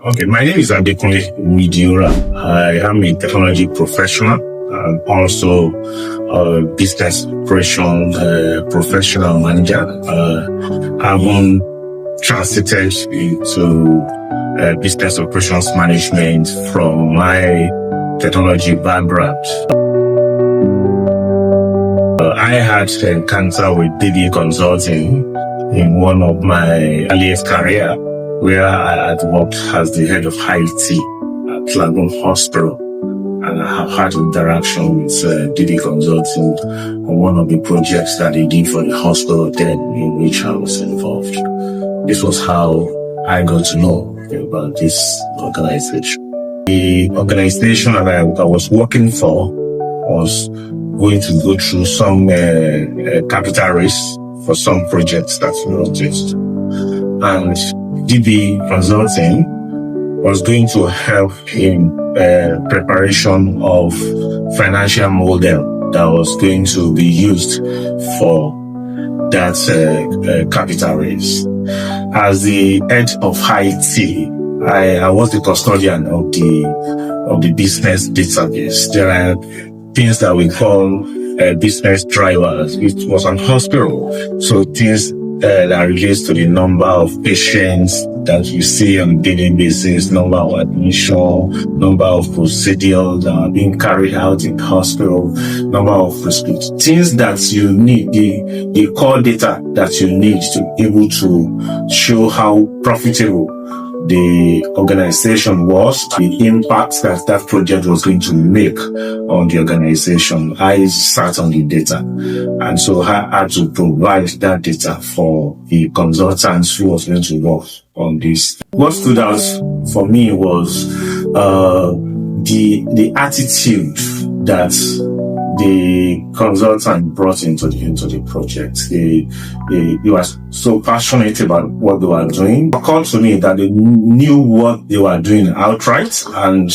Okay, my name is Adekunle Omidiora. I am a technology professional and also a business operations professional manager. I've transited into business operations management from my technology background. I had an encounter with db consulting in one of my earliest career, where I had worked as the head of IT at Lagoon Hospital, and I have had interaction with db consulting on one of the projects that they did for the hospital then, in which I was involved. This was how I got to know about this organization. The organization that I was working for was going to go through some capital raise for some projects that we noticed. And db consulting was going to help in preparation of financial model that was going to be used for that capital raise. As the head of IT, I was the custodian of the business database. There are things that we call business drivers. It was an hospital, so things that relates to the number of patients that you see on a daily basis, number of admission, number of procedures that are being carried out in the hospital, number of prescriptions, things that you need, the core data that you need to be able to show how profitable the organization was, the impact that that project was going to make on the organization. I sat on the data, and so I had to provide that data for the consultants who was going to work on this. What stood out for me was the attitude that the consultant brought into the project. They were so passionate about what they were doing. It occurred to me that they knew what they were doing outright, and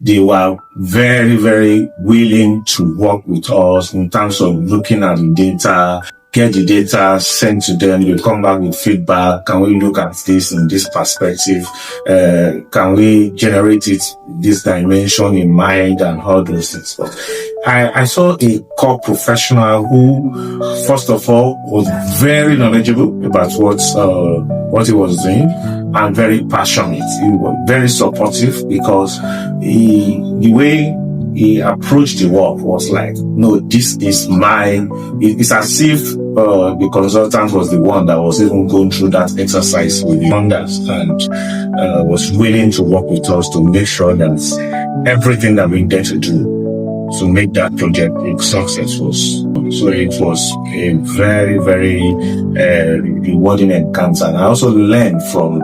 they were very, very willing to work with us in terms of looking at the data, get the data sent to them. They come back with feedback. Can we look at this in this perspective? Can we generate it this dimension in mind, and all those things? But I saw a core professional who, first of all, was very knowledgeable about what he was doing, and very passionate. He was very supportive, because the way he approached the work was like, no, this is mine. It's as if the consultant was the one that was even going through that exercise with the founders, and was willing to work with us to make sure that everything that we get to do to make that project a success was. So it was a very, very rewarding encounter. And I also learned from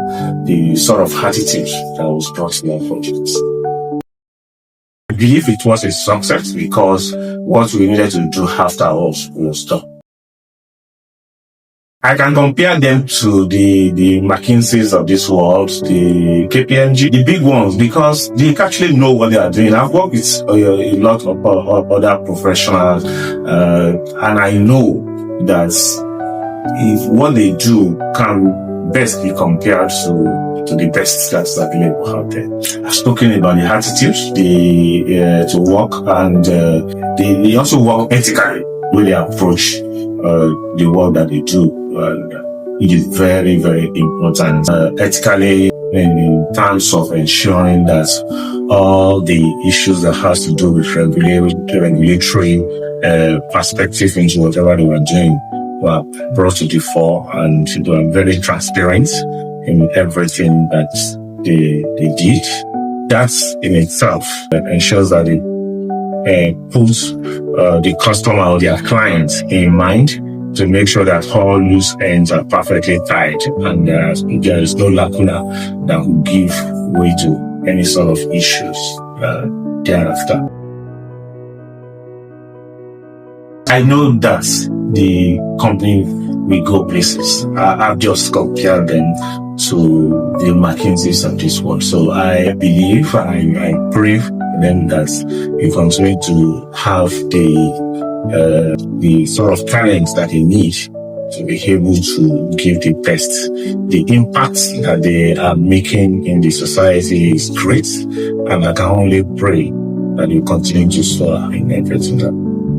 the sort of attitude that was brought to that project. I believe it was a success because what we needed to do after was done. I can compare them to the McKinseys of this world, the KPMG, the big ones, because they actually know what they are doing. I've worked with a lot of other professionals, and I know that if what they do can best be compared to the best that's available out there. I've spoken about the attitude, to work, and they also work ethically when they approach the work that they do. It is very, very important. Ethically, in terms of ensuring that all the issues that has to do with regulatory perspective into whatever they were doing were brought to the fore, and they were very transparent in everything that they did. That in itself ensures that it puts the customer or their client in mind, to make sure that all loose ends are perfectly tied, and there is no lacuna that will give way to any sort of issues thereafter. I know that the company will go places. I've just compared them to the McKinseys of this world. So I believe, I pray them that we continue to have the sort of talents that they need to be able to give the best. The impact that they are making in the society is great, and I can only pray that you continue to soar in everything.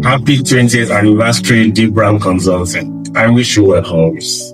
Happy 20th anniversary, dbrownconsulting. I wish you well always.